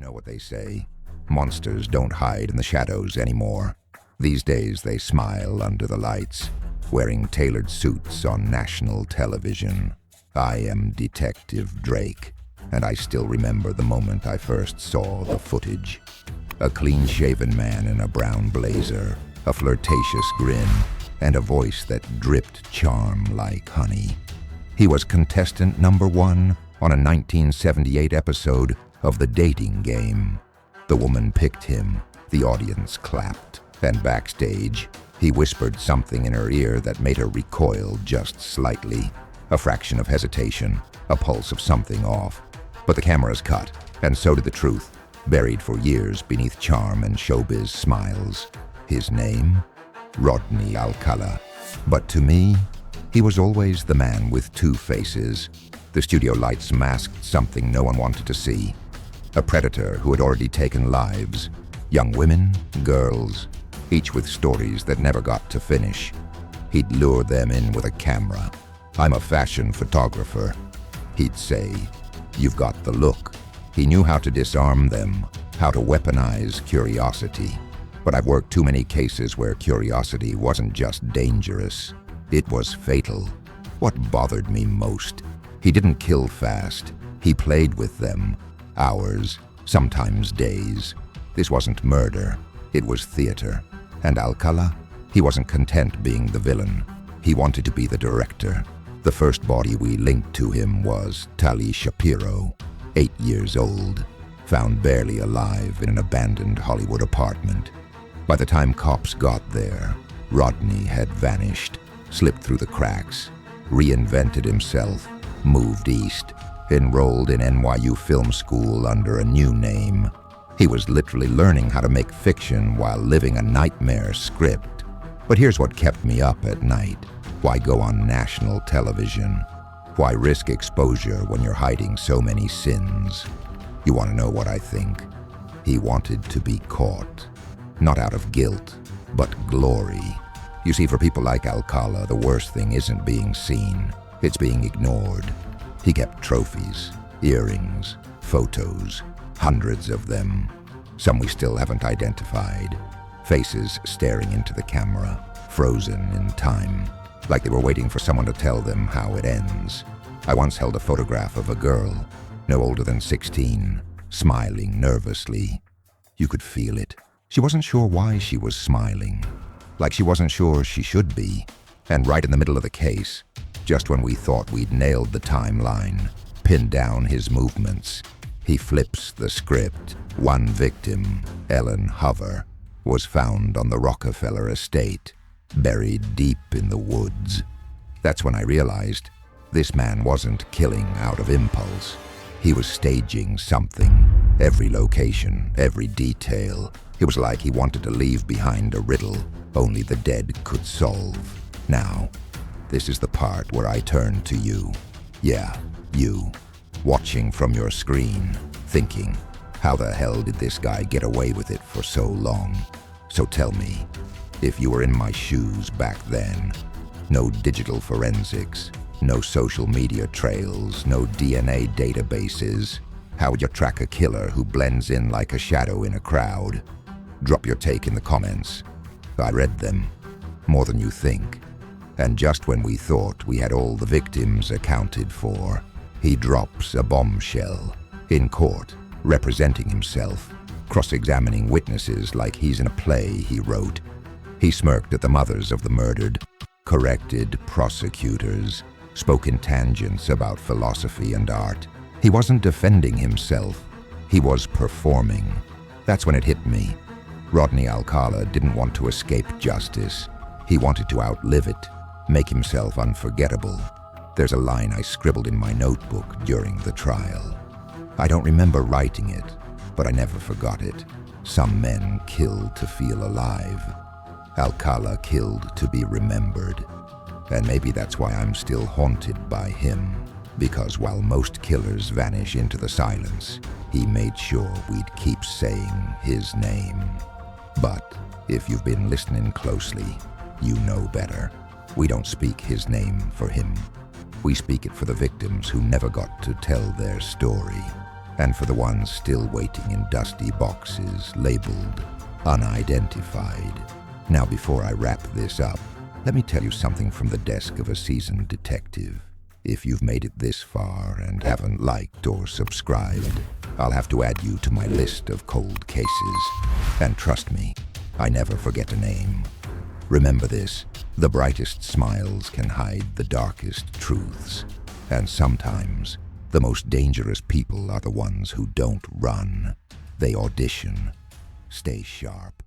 know what they say. Monsters don't hide in the shadows anymore. These days they smile under the lights, wearing tailored suits on national television. I am Detective Drayk, and I still remember the moment I first saw the footage. A clean-shaven man in a brown blazer, a flirtatious grin, and a voice that dripped charm like honey. He was contestant number 1 on a 1978 episode of The Dating Game. The woman picked him, the audience clapped, and backstage, he whispered something in her ear that made her recoil just slightly. A fraction of hesitation, a pulse of something off. But the cameras cut, and so did the truth, buried for years beneath charm and showbiz smiles. His name? Rodney Alcala. But to me, he was always the man with two faces. The studio lights masked something no one wanted to see. A predator who had already taken lives. Young women, girls, each with stories that never got to finish. He'd lure them in with a camera. "I'm a fashion photographer," he'd say. "You've got the look." He knew how to disarm them, how to weaponize curiosity. But I've worked too many cases where curiosity wasn't just dangerous, it was fatal. What bothered me most? He didn't kill fast. He played with them. Hours, sometimes days. This wasn't murder, it was theater. And Alcala? He wasn't content being the villain. He wanted to be the director. The first body we linked to him was Tali Shapiro, 8 years old, found barely alive in an abandoned Hollywood apartment. By the time cops got there, Rodney had vanished, slipped through the cracks, reinvented himself, moved east, enrolled in NYU Film School under a new name. He was literally learning how to make fiction while living a nightmare script. But here's what kept me up at night. Why go on national television? Why risk exposure when you're hiding so many sins? You want to know what I think? He wanted to be caught. Not out of guilt, but glory. You see, for people like Alcala, the worst thing isn't being seen, it's being ignored. He kept trophies, earrings, photos, hundreds of them. Some we still haven't identified. Faces staring into the camera, frozen in time, like they were waiting for someone to tell them how it ends. I once held a photograph of a girl, no older than 16, smiling nervously. You could feel it. She wasn't sure why she was smiling, like she wasn't sure she should be. And right in the middle of the case, just when we thought we'd nailed the timeline, pinned down his movements, he flips the script. One victim, Ellen Hover, was found on the Rockefeller estate, buried deep in the woods. That's when I realized this man wasn't killing out of impulse. He was staging something. Every location, every detail. It was like he wanted to leave behind a riddle only the dead could solve. Now, this is the part where I turn to you. Yeah, you. Watching from your screen, thinking, how the hell did this guy get away with it for so long? So tell me, if you were in my shoes back then, no digital forensics, no social media trails, no DNA databases, how would you track a killer who blends in like a shadow in a crowd? Drop your take in the comments. I read them, more than you think. And just when we thought we had all the victims accounted for, he drops a bombshell in court, representing himself, cross-examining witnesses like he's in a play he wrote. He smirked at the mothers of the murdered, corrected prosecutors, spoke in tangents about philosophy and art. He wasn't defending himself, he was performing. That's when it hit me. Rodney Alcala didn't want to escape justice. He wanted to outlive it, make himself unforgettable. There's a line I scribbled in my notebook during the trial. I don't remember writing it, but I never forgot it. Some men kill to feel alive. Alcala killed to be remembered. And maybe that's why I'm still haunted by him. Because while most killers vanish into the silence, he made sure we'd keep saying his name. But if you've been listening closely, you know better. We don't speak his name for him. We speak it for the victims who never got to tell their story. And for the ones still waiting in dusty boxes labeled unidentified. Now, before I wrap this up, let me tell you something from the desk of a seasoned detective. If you've made it this far and haven't liked or subscribed, I'll have to add you to my list of cold cases. And trust me, I never forget a name. Remember this, the brightest smiles can hide the darkest truths. And sometimes, the most dangerous people are the ones who don't run. They audition. Stay sharp.